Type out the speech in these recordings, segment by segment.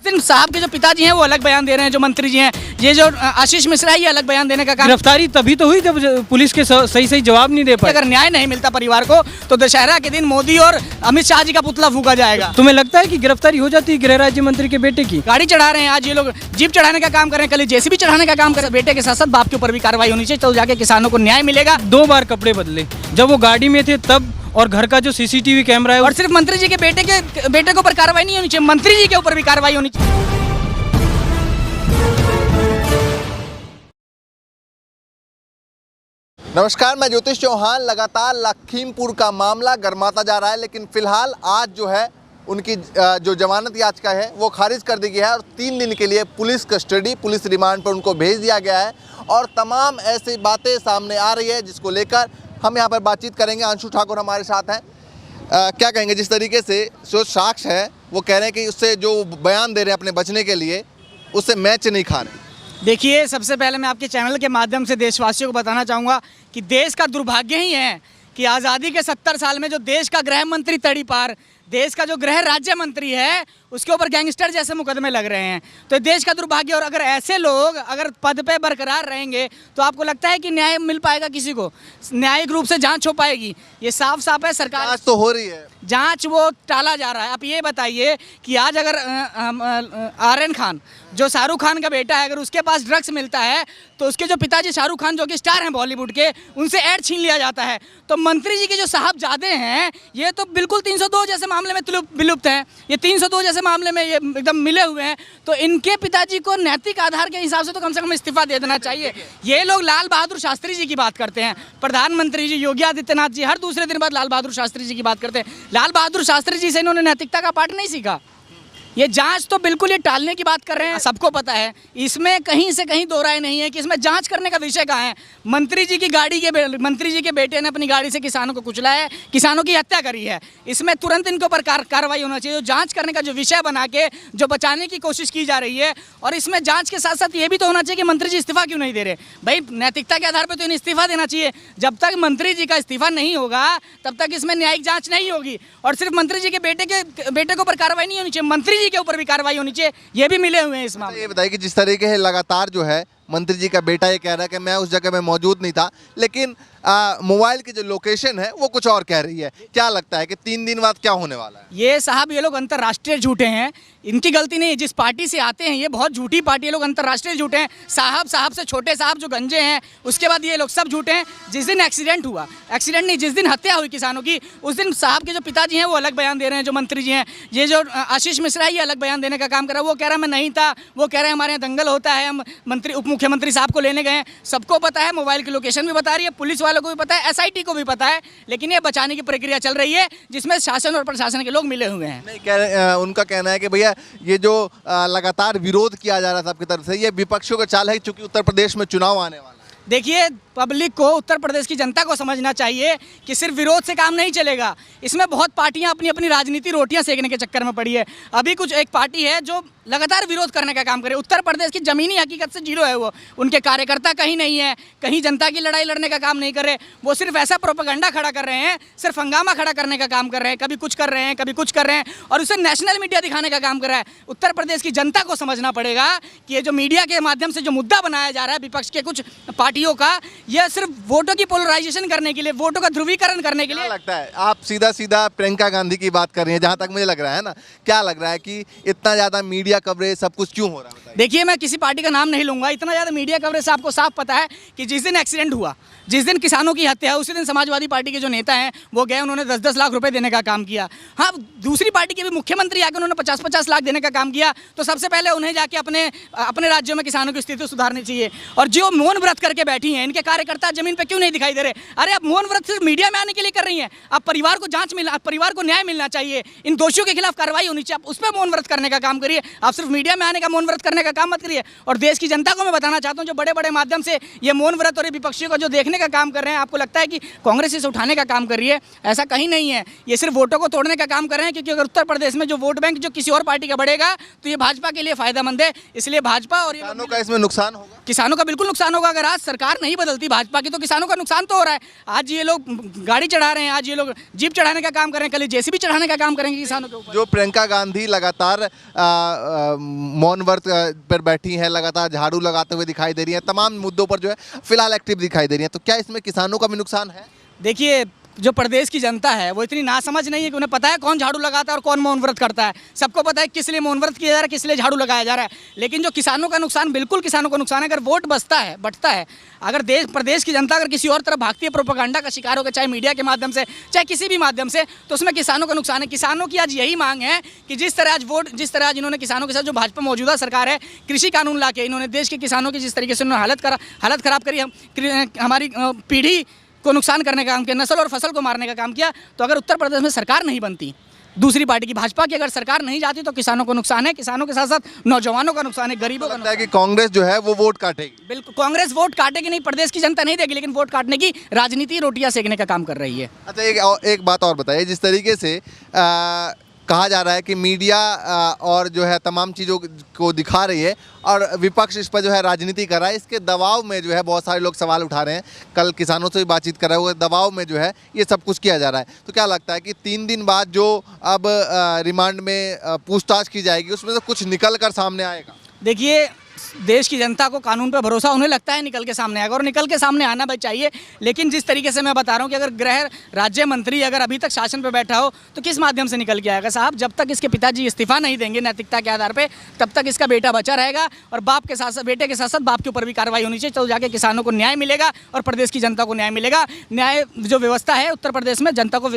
सिर्फ साहब के जो पिताजी हैं वो अलग बयान दे रहे हैं, जो मंत्री जी हैं, ये जो आशीष मिश्रा है ये अलग बयान देने का काम। गिरफ्तारी तभी तो हुई जब पुलिस के सही जवाब नहीं दे पाए। अगर न्याय नहीं मिलता परिवार को तो दशहरा के दिन मोदी और अमित शाह जी का पुतला फूका जाएगा। तुम्हें लगता है कि गिरफ्तारी हो जाती है गृह राज्य मंत्री के बेटे की? गाड़ी चढ़ा रहे हैं, आज ये लोग जीप चढ़ाने का काम कर रहे हैं, कल जेसीबी चढ़ाने का काम कर रहे हैं। बेटे के साथ साथ बाप के ऊपर भी कार्रवाई होनी चाहिए, तो जाके किसानों को न्याय मिलेगा। 2 बार कपड़े बदले, जब वो गाड़ी में थे तब, और घर का जो सीसीटीवी कैमरा है। और सिर्फ मंत्री जी के बेटे के ऊपर कार्रवाई नहीं होनी चाहिए, मंत्री जी के ऊपर भी कार्रवाई होनी चाहिए। नमस्कार, मैं ज्योतिष चौहान। लगातार लखीमपुर का मामला गर्माता जा रहा है, लेकिन फिलहाल आज जो है उनकी जो जमानत याचिका है वो खारिज कर दी गई है और 3 दिन के लिए पुलिस कस्टडी, पुलिस रिमांड पर उनको भेज दिया गया है। और तमाम ऐसी बातें सामने आ रही है जिसको लेकर हम यहाँ पर बातचीत करेंगे। अंशु ठाकुर हमारे साथ हैं। क्या कहेंगे, जिस तरीके से जो साक्ष्य है वो कह रहे हैं कि उससे जो बयान दे रहे हैं अपने बचने के लिए, उससे मैच नहीं खा रहे। देखिए, सबसे पहले मैं आपके चैनल के माध्यम से देशवासियों को बताना चाहूँगा कि देश का दुर्भाग्य ही है कि आज़ादी के 70 साल में जो देश का गृह मंत्री तड़ी पार, देश का जो गृह राज्य मंत्री है उसके ऊपर गैंगस्टर जैसे मुकदमे लग रहे हैं। तो देश का दुर्भाग्य। और अगर ऐसे लोग अगर पद पे बरकरार रहेंगे तो आपको लगता है कि न्याय मिल पाएगा? किसी को न्यायिक रूप से जांच हो पाएगी? ये साफ साफ है, सरकार जांच तो हो रही है, जांच वो टाला जा रहा है। आप ये बताइए कि आज अगर आर्यन खान जो शाहरुख खान का बेटा है, अगर उसके पास ड्रग्स मिलता है तो उसके जो पिताजी शाहरुख खान जो कि स्टार हैं बॉलीवुड के, उनसे ऐड छीन लिया जाता है। तो मंत्री जी के जो साहबजादे हैं ये तो बिल्कुल 302 जैसे मामले में विलुप्त हैं। ये 302 जैसे मामले में ये एकदम मिले हुए हैं। तो इनके पिताजी को नैतिक आधार के हिसाब से तो कम से कम इस्तीफा दे देना चाहिए। ये लोग लाल बहादुर शास्त्री जी की बात करते हैं, प्रधानमंत्री जी योगी आदित्यनाथ जी हर दूसरे दिन बाद लाल बहादुर शास्त्री जी की बात करते हैं। लाल बहादुर शास्त्री जी से इन्होंने नैतिकता का पाठ नहीं सीखा। ये जांच तो बिल्कुल ये टालने की बात कर रहे हैं। सबको पता है, इसमें कहीं से कहीं दो राय नहीं है कि इसमें जांच करने का विषय कहाँ है। मंत्री जी के बेटे ने अपनी गाड़ी से किसानों को कुचला है, किसानों की हत्या करी है। इसमें तुरंत इनके ऊपर कार्रवाई होना चाहिए। जो जांच करने का जो विषय बना के जो बचाने की कोशिश की जा रही है, और इसमें जांच के साथ साथ ये भी तो होना चाहिए कि मंत्री जी इस्तीफा क्यों नहीं दे रहे। भाई, नैतिकता के आधार पर तो इन्हें इस्तीफा देना चाहिए। जब तक मंत्री जी का इस्तीफा नहीं होगा तब तक इसमें न्यायिक जाँच नहीं होगी। और सिर्फ मंत्री जी के बेटे के ऊपर कार्रवाई नहीं होनी चाहिए, मंत्री के ऊपर भी कार्रवाई होनी चाहिए। ये भी मिले हुए हैं इस मामले। ये बताइए कि जिस तरीके से लगातार जो है मंत्री जी का बेटा ये कह रहा है कि मैं उस जगह में मौजूद नहीं था, लेकिन मोबाइल की जो लोकेशन है वो कुछ और कह रही है। क्या लगता है कि 3 दिन बाद क्या होने वाला है? ये साहब, ये लोग अंतर्राष्ट्रीय झूठे हैं। इनकी गलती नहीं है, जिस पार्टी से आते हैं ये बहुत झूठी पार्टी है। लोग अंतर्राष्ट्रीय झूठे हैं। साहब से छोटे साहब जो गंजे हैं, उसके बाद ये लोग सब झूठे हैं। जिस दिन एक्सीडेंट हुआ, एक्सीडेंट नहीं, जिस दिन हत्या हुई किसानों की, उस दिन साहब के जो पिताजी हैं वो अलग बयान दे रहे हैं, जो मंत्री जी हैं। ये जो आशीष मिश्रा है ये अलग बयान देने का काम कर रहा है। वो कह रहा है मैं नहीं था, वो कह रहे हैं हमारे यहाँ दंगल होता है, हम उप मुख्यमंत्री साहब को लेने गए। सबको पता है, मोबाइल की लोकेशन भी बता रही है, पुलिस वालों को भी पता है, SIT को भी पता है। लेकिन ये बचाने की प्रक्रिया चल रही है जिसमें शासन और प्रशासन के लोग मिले हुए हैं। नहीं, उनका कहना है कि भैया ये जो लगातार विरोध किया जा रहा था आपकी तरफ से, ये विपक्षियों का चाल है क्योंकि उत्तर प्रदेश में चुनाव आने वाला है। देखिए, पब्लिक को, उत्तर प्रदेश की जनता को समझना चाहिए कि सिर्फ विरोध से काम नहीं चलेगा। इसमें बहुत पार्टियां अपनी अपनी राजनीति रोटियां सेकने के चक्कर में पड़ी है। अभी कुछ एक पार्टी है जो लगातार विरोध करने का काम करे। उत्तर प्रदेश की ज़मीनी हकीकत से जीरो है वो। उनके कार्यकर्ता कहीं नहीं है, कहीं जनता की लड़ाई लड़ने का काम नहीं कर रहे। वो सिर्फ ऐसा प्रोपेगेंडा खड़ा कर रहे हैं, सिर्फ हंगामा खड़ा करने का काम कर रहे हैं। कभी कुछ कर रहे हैं, कभी कुछ कर रहे हैं, और उसे नेशनल मीडिया दिखाने का काम कर रहा है। उत्तर प्रदेश की जनता को समझना पड़ेगा कि ये जो मीडिया के माध्यम से जो मुद्दा बनाया जा रहा है विपक्ष के कुछ पार्टियों का, यह सिर्फ वोटों की पोलराइजेशन करने के लिए, वोटों का ध्रुवीकरण करने के लिए। लगता है आप सीधा प्रियंका गांधी की बात कर रही हैं, जहां तक मुझे लग रहा है ना। क्या लग रहा है कि इतना ज़्यादा मीडिया कवरेज सब कुछ क्यों हो रहा है? देखिए, मैं किसी पार्टी का नाम नहीं लूंगा। इतना ज़्यादा मीडिया कवरेज से आपको साफ पता है कि जिस दिन एक्सीडेंट हुआ, जिस दिन किसानों की हत्या है, उसी दिन समाजवादी पार्टी के जो नेता हैं वो गए, उन्होंने 10-10 लाख रुपए देने का काम किया। हाँ, दूसरी पार्टी के भी मुख्यमंत्री आकर उन्होंने 50-50 लाख देने का काम किया। तो सबसे पहले उन्हें जाके अपने राज्यों में किसानों की स्थिति सुधारनी चाहिए। और जो मौन व्रत करके बैठी हैं, इनके कार्यकर्ता जमीन पे क्यों नहीं दिखाई दे रहे? अरे, आप मौन व्रत सिर्फ मीडिया में आने के लिए कर रही हैं। आप परिवार को परिवार को न्याय मिलना चाहिए। इन दोषियों के खिलाफ कार्रवाई होनी चाहिए। आप उस पर मौन व्रत करने का काम करिए। आप सिर्फ मीडिया में आने का मौन व्रत करने का काम मत करिए। और देश की जनता को मैं बताना चाहता हूँ, जो बड़े बड़े माध्यम से ये मौन व्रत और विपक्षियों को जो देखने का काम कर रहे हैं, आपको लगता है कि कांग्रेस इसे उठाने का काम कर रही है। ऐसा कहीं नहीं है। ये सिर्फ वोटों को तोड़ने का काम कर रहे हैं, क्योंकि अगर उत्तर प्रदेश में जो वोट बैंक जो किसी और पार्टी का बढ़ेगा तो ये भाजपा के लिए फायदेमंद है। इसलिए भाजपा और किसानों का इसमें नुकसान होगा। किसानों का बिल्कुल नुकसान होगा। अगर आज सरकार नहीं बदलती होती भाजपा की तो किसानों का नुकसान तो हो रहा है। आज ये लोग गाड़ी चढ़ा रहे हैं, आज ये लोग जीप चढ़ाने का काम कर रहे हैं, कल जेसीबी चढ़ाने का काम करेंगे किसानों के ऊपर। जो प्रियंका गांधी लगातार मौन व्रत पर बैठी हैं, लगातार झाड़ू लगाते हुए दिखाई दे रही हैं, तमाम मुद्दों पर जो है फिलहाल एक्टिव दिखाई दे रही हैं, तो क्या इसमें किसानों का भी नुकसान है? देखिए, जो प्रदेश की जनता है वो इतनी नासमझ नहीं है कि उन्हें पता है कौन झाड़ू लगाता है और कौन मौन व्रत करता है। सबको पता है किस लिए मौन व्रत किया जा रहा है, किस लिए झाड़ू लगाया जा रहा है। लेकिन जो किसानों का नुकसान, बिल्कुल किसानों का नुकसान है। अगर वोट बचता है, अगर प्रदेश की जनता अगर किसी और तरफ भागती है, प्रोपेगेंडा का शिकार होकर, चाहे मीडिया के माध्यम से, चाहे किसी भी माध्यम से, तो उसमें किसानों का नुकसान है। किसानों की आज यही मांग है कि जिस तरह आज इन्होंने किसानों के साथ, जो भाजपा मौजूदा सरकार है, कृषि कानून ला के इन्होंने देश के किसानों की जिस तरीके से उन्होंने हालत खराब करी, हमारी पीढ़ी को नुकसान करने का काम किया, नस्ल और फसल को मारने का काम किया, तो अगर उत्तर प्रदेश में सरकार नहीं बनती, दूसरी पार्टी की भाजपा की अगर सरकार नहीं जाती, तो किसानों को नुकसान है। किसानों के साथ साथ नौजवानों का नुकसान है, गरीबों का नुकसान है कि कांग्रेस जो है वो वोट काटेगी। बिल्कुल, कांग्रेस वोट काटेगी नहीं, प्रदेश की जनता नहीं देगी, लेकिन वोट काटने की राजनीति, रोटियां सेकने का काम कर रही है। अच्छा, एक बात और बताइए, जिस तरीके से कहा जा रहा है कि मीडिया और जो है तमाम चीज़ों को दिखा रही है और विपक्ष इस पर जो है राजनीति कर रहा है, इसके दबाव में जो है बहुत सारे लोग सवाल उठा रहे हैं। कल किसानों से भी बातचीत कर रहे हुए, दबाव में जो है ये सब कुछ किया जा रहा है। तो क्या लगता है कि 3 दिन बाद जो अब रिमांड में पूछताछ की जाएगी, उसमें से कुछ निकल कर सामने आएगा? देखिए, देश की जनता को कानून पर भरोसा, उन्हें लगता है निकल के सामने आएगा, और निकल के सामने आना भी चाहिए। लेकिन जिस तरीके से मैं बता रहा हूँ कि अगर गृह राज्य मंत्री अगर अभी तक शासन पर बैठा हो, तो किस माध्यम से निकल के आएगा? साहब, जब तक इसके पिताजी इस्तीफा नहीं देंगे नैतिकता के आधार पर, तब तक इसका बेटा बचा रहेगा, और बाप के साथ साथ, बेटे के साथ साथ बाप के ऊपर भी कार्रवाई होनी चाहिए, तो जाके किसानों को न्याय मिलेगा और प्रदेश की जनता को न्याय मिलेगा। न्याय जो व्यवस्था है उत्तर प्रदेश में, जनता को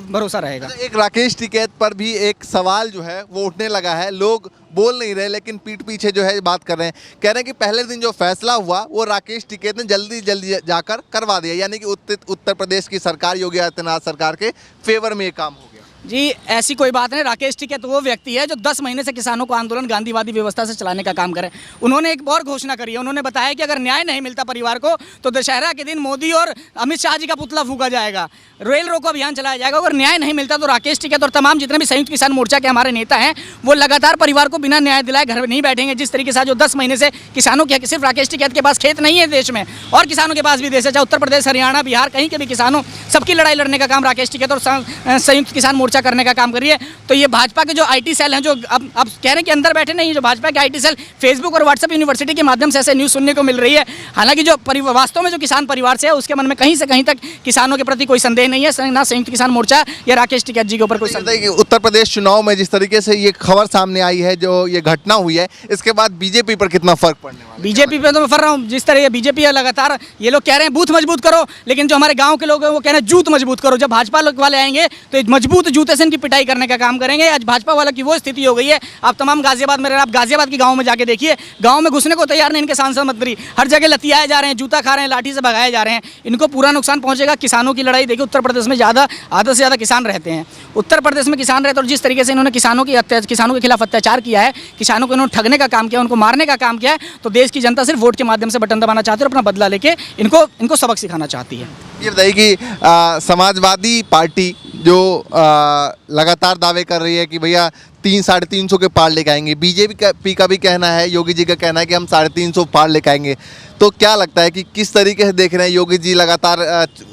भरोसा रहेगा। एक राकेश टिकैत पर भी एक सवाल जो है वो उठने लगा है। लोग बोल नहीं रहे, लेकिन पीठ पीछे जो है बात कर रहे हैं। कह रहे हैं कि पहले दिन जो फैसला हुआ वो राकेश टिकैत ने जल्दी जाकर करवा दिया, यानी कि उत्तर प्रदेश की सरकार, योगी आदित्यनाथ सरकार के फेवर में ये काम हो गया। जी, ऐसी कोई बात नहीं। राकेश टिकैत तो वो व्यक्ति है जो 10 महीने से किसानों को आंदोलन गांधीवादी व्यवस्था से चलाने का काम करे। उन्होंने एक और घोषणा करी है, उन्होंने बताया कि अगर न्याय नहीं मिलता परिवार को, तो दशहरा के दिन मोदी और अमित शाह जी का पुतला फूका जाएगा, रेल रोको अभियान चलाया जाएगा। अगर न्याय नहीं मिलता तो राकेश टिकैत और तमाम जितने भी संयुक्त किसान मोर्चा के हमारे नेता हैं, वो लगातार परिवार को बिना न्याय दिलाए घर में नहीं बैठेंगे। जिस तरीके से जो 10 महीने से किसानों के, सिर्फ राकेश टिकैत के पास खेत नहीं है देश में, और किसानों के पास भी देश है, चाहे उत्तर प्रदेश, हरियाणा, बिहार, कहीं के भी किसानों, सबकी लड़ाई लड़ने का काम राकेश टिकैत और संयुक्त किसान मोर्चा करने का काम करिए। तो ये भाजपा के जो आईटी सेल हैं, जो अब कह रहे हैं कि अंदर बैठे नहीं, जो भाजपा के आईटी सेल फेसबुक और व्हाट्सएप यूनिवर्सिटी के माध्यम से ऐसे न्यूज़ सुनने को मिल रही है। हालांकि जो वास्तव में जो किसान परिवार से है, उसके मन में कहीं से कहीं तक किसानों के प्रति कोई संदेह नहीं है, ना संयुक्त किसान मोर्चा या राकेश टिकैत जी के ऊपर कोई संदेह। उत्तर प्रदेश चुनाव में जिस तरीके से ये खबर सामने आई है, जो ये घटना हुई है, इसके बाद बीजेपी पर कितना फर्क पड़ने वाला है? बीजेपी पे तो मैं फर रहा हूँ, जिस तरह बीजेपी है लगातार, ये लोग कह रहे हैं बूथ मजबूत करो, लेकिन जो हमारे गाँव के लोग हैं वो कह रहे हैं जूत मजबूत करो। जब भाजपा वाले आएंगे तो मजबूत जूते से इनकी पिटाई करने का काम करेंगे। आज भाजपा वालों की वो स्थिति हो गई है। आप तमाम गाजियाबाद में, आप गाजियाबाद के गाँव में जाके देखिए, गाँव में घुसने को तैयार नहीं इनके सांसद मंत्री, हर जगह लतियाए जा रहे हैं, जूता खा रहे हैं, लाठी से भगाए जा रहे हैं। इनको पूरा नुकसान पहुंचेगा। किसानों की लड़ाई देखिए, उत्तर प्रदेश में आधा से ज़्यादा किसान रहते हैं, उत्तर प्रदेश में किसान रहते हैं, और जिस तरीके से इन्होंने किसानों के खिलाफ अत्याचार किया है, किसानों को इन्होंने ठगने का काम किया, उनको मारने का काम किया है, तो देश की जनता सिर्फ वोट के माध्यम से बटन दबाना चाहती है और अपना बदला लेके इनको सबक सिखाना चाहती है। ये बताइए कि समाजवादी पार्टी जो लगातार दावे कर रही है कि भैया 300-350 के पार लेके आएंगे, बीजेपी का भी कहना है, योगी जी का कहना है कि हम 350 पार लेके आएंगे, तो क्या लगता है कि किस तरीके से देख रहे हैं योगी जी? लगातार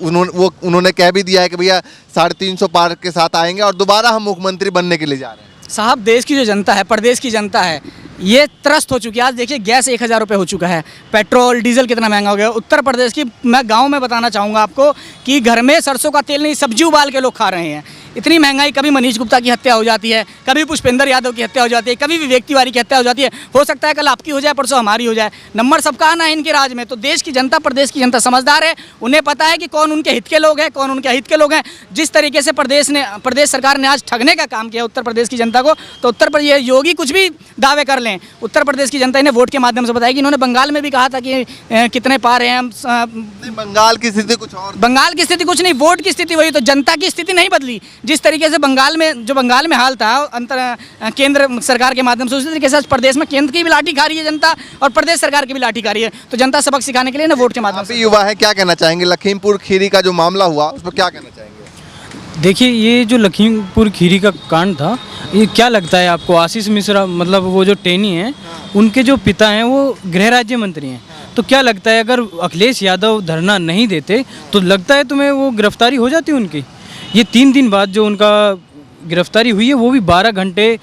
उन्होंने कह भी दिया है कि भैया 350 पार के साथ आएंगे और दोबारा हम मुख्यमंत्री बनने के लिए जा रहे हैं। साहब, देश की जो जनता है, प्रदेश की जनता है, ये त्रस्त हो चुकी है। आज देखिए, गैस 1000 रुपये हो चुका है, पेट्रोल डीजल कितना महंगा हो गया। उत्तर प्रदेश की मैं गांव में बताना चाहूँगा आपको कि घर में सरसों का तेल नहीं, सब्जी उबाल के लोग खा रहे हैं। इतनी महंगाई, कभी मनीष गुप्ता की हत्या हो जाती है, कभी पुष्पेंद्र यादव की हत्या हो जाती है, कभी विवेक तिवारी की हत्या हो जाती है। हो सकता है कल आपकी हो जाए, परसों हमारी हो जाए। नंबर सबका आना है इनके राज में। तो देश की जनता, प्रदेश की जनता समझदार है, उन्हें पता है कि कौन उनके हित के लोग हैं, कौन उनके हित के लोग हैं। जिस तरीके से प्रदेश सरकार ने आज ठगने का काम किया उत्तर प्रदेश की जनता को, तो उत्तर प्रदेश योगी कुछ भी दावे कर लें, उत्तर प्रदेश की जनता इन्हें वोट के माध्यम से बताएगी। इन्होंने बंगाल में भी कहा था कि कितने पार हैं हम। बंगाल की स्थिति कुछ और, बंगाल की स्थिति कुछ नहीं, वोट की स्थिति वही। तो जनता की स्थिति नहीं बदली। जिस तरीके से बंगाल में हाल था केंद्र सरकार के माध्यम से, उसी तरीके से प्रदेश में केंद्र की भी लाठी खा रही है जनता और प्रदेश सरकार की भी लाठी खा रही है। तो जनता सबक सिखाने के लिए ना वोट के माध्यम से। युवा है, क्या कहना चाहेंगे? लखीमपुर खीरी का जो मामला हुआ उस पर क्या कहना चाहेंगे? देखिए, ये जो लखीमपुर खीरी का कांड था, ये क्या लगता है आपको? आशीष मिश्रा, मतलब वो जो टेनी हैं, उनके जो पिता हैं वो गृह राज्य मंत्री हैं। तो क्या लगता है अगर अखिलेश यादव धरना नहीं देते तो लगता है तुम्हें वो गिरफ्तारी हो जाती उनकी? ये 3 दिन बाद जो उनका गिरफ्तारी हुई है वो भी 12 घंटे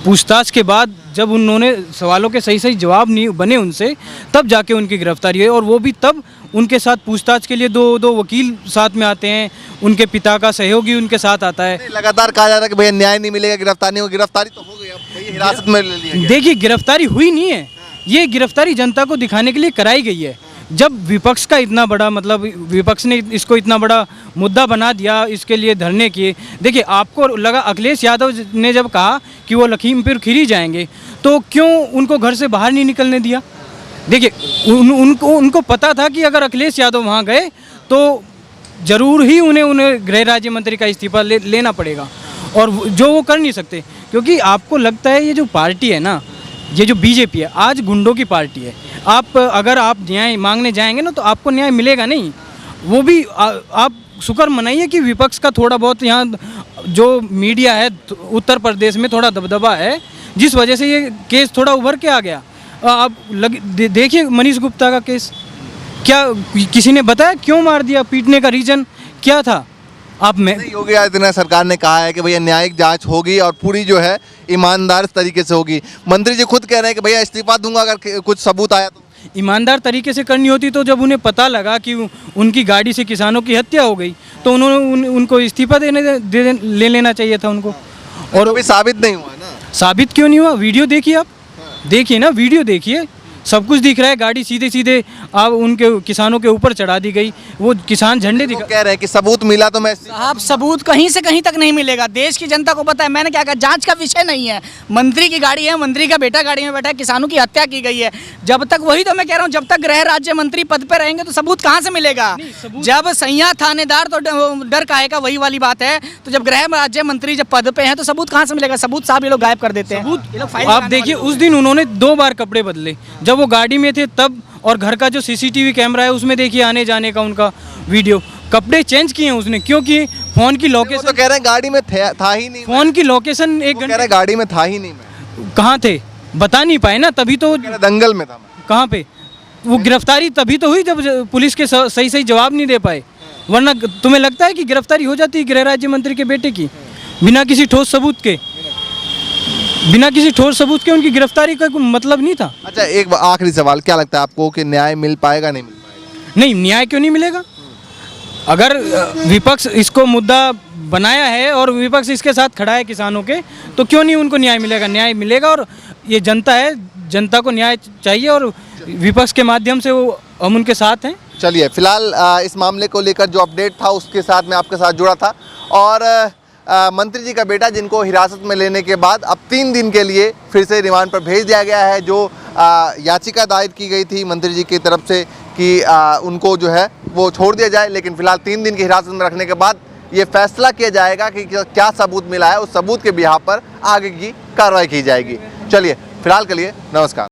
पूछताछ के बाद, जब उन्होंने सवालों के सही सही जवाब नहीं बने उनसे, तब जाके उनकी गिरफ्तारी हुई। और वो भी तब उनके साथ पूछताछ के लिए दो वकील साथ में आते हैं, उनके पिता का सहयोगी उनके साथ आता है। लगातार कहा जा रहा है कि भैया न्याय नहीं मिलेगा, गिरफ्तारी नहीं होगी। गिरफ्तारी तो हो गई, अब भैया हिरासत में ले लिया गया। देखिए, गिरफ्तारी हुई नहीं है, ये गिरफ्तारी जनता को दिखाने के लिए कराई गई है। जब विपक्ष का इतना बड़ा, मतलब विपक्ष ने इसको इतना बड़ा मुद्दा बना दिया, इसके लिए धरने किए। देखिए, आपको लगा अखिलेश यादव ने जब कहा कि वो लखीमपुर खीरी जाएंगे, तो क्यों उनको घर से बाहर नहीं निकलने दिया? देखिए, उनको पता था कि अगर अखिलेश यादव वहाँ गए तो ज़रूर ही उन्हें गृह राज्य मंत्री का इस्तीफा लेना पड़ेगा, और जो वो कर नहीं सकते। क्योंकि आपको लगता है ये जो पार्टी है ना, ये जो बीजेपी है, आज गुंडों की पार्टी है। अगर आप न्याय मांगने जाएंगे ना तो आपको न्याय मिलेगा नहीं। वो भी आप शुक्र मनाइए कि विपक्ष का थोड़ा बहुत यहाँ जो मीडिया है उत्तर प्रदेश में थोड़ा दबदबा है, जिस वजह से ये केस थोड़ा उभर के आ गया। आप देखिए मनीष गुप्ता का केस, क्या किसी ने बताया क्यों मार दिया? पीटने का रीज़न क्या था? योगी आदित्यनाथ सरकार ने कहा है कि भैया न्यायिक जांच होगी और पूरी जो है ईमानदार तरीके से होगी। मंत्री जी खुद कह रहे हैं कि भैया इस्तीफा दूंगा अगर कुछ सबूत आया तो। ईमानदार तरीके से करनी होती तो जब उन्हें पता लगा कि उनकी गाड़ी से किसानों की हत्या हो गई तो उन्होंने उनको इस्तीफा ले लेना चाहिए था उनको। और अभी साबित नहीं हुआ ना। साबित क्यों नहीं हुआ? वीडियो देखिए, आप देखिए ना, वीडियो देखिए, सब कुछ दिख रहा है। गाड़ी सीधे सीधे आप उनके किसानों के ऊपर चढ़ा दी गई। वो किसान झंडे दिखा कह रहे हैं कि सबूत मिला तो मैं। साहब, सबूत कहीं से कहीं तक नहीं मिलेगा। देश की जनता को पता है। मैंने क्या कहा, जांच का विषय नहीं है। मंत्री की गाड़ी है, मंत्री का बेटा गाड़ी में बैठा है, किसानों की हत्या की गई है। जब तक, वही तो मैं कह रहा हूँ, जब तक गृह राज्य मंत्री पद पे रहेंगे तो सबूत कहाँ से मिलेगा? जब सैया थानेदार तो डर काहेगा, वही वाली बात है। तो जब गृह राज्य मंत्री जब पद पे हैं तो सबूत कहाँ से मिलेगा? सबूत साहब ये लोग गायब कर देते हैं। आप देखिए, उस दिन उन्होंने 2 बार कपड़े बदले, जब वो गाड़ी में थे तब, और घर का जो सीसीटीवी कैमरा है उसमें देखिए आने जाने का उनका वीडियो। कपड़े चेंज किए हैं उसने, क्योंकि फोन की लोकेशन तो कह रहे हैं गाड़ी में था ही नहीं। फोन की लोकेशन 1 घंटे गाड़ी में था ही नहीं। मैं कहाँ थे बता नहीं पाए ना, तभी तो दंगल में था। कहाँ पे? वो गिरफ्तारी तभी तो हुई जब पुलिस के सही सही जवाब नहीं दे पाए। वरना तुम्हें लगता है कि गिरफ्तारी हो जाती गृह राज्य मंत्री के बेटे की बिना किसी ठोस सबूत के? बिना किसी ठोस सबूत के उनकी गिरफ्तारी का कोई मतलब नहीं था। अच्छा, एक आखिरी सवाल, क्या लगता है आपको कि न्याय मिल पाएगा, नहीं मिल पाएगा? नहीं, न्याय क्यों नहीं मिलेगा? अगर विपक्ष इसको मुद्दा बनाया है और विपक्ष इसके साथ खड़ा है किसानों के, तो क्यों नहीं उनको न्याय मिलेगा? न्याय मिलेगा। और ये जनता है, जनता को न्याय चाहिए और विपक्ष के माध्यम से वो हम उनके साथ हैं। चलिए, फिलहाल इस मामले को लेकर जो अपडेट था उसके साथ मैं आपके साथ जुड़ा था। और मंत्री जी का बेटा, जिनको हिरासत में लेने के बाद अब 3 दिन के लिए फिर से रिमांड पर भेज दिया गया है। जो याचिका दायर की गई थी मंत्री जी की तरफ से कि उनको जो है वो छोड़ दिया जाए, लेकिन फिलहाल 3 दिन की हिरासत में रखने के बाद ये फैसला किया जाएगा कि क्या सबूत मिला है। उस सबूत के बिहाफ पर आगे की कार्रवाई की जाएगी। चलिए, फिलहाल के लिए नमस्कार।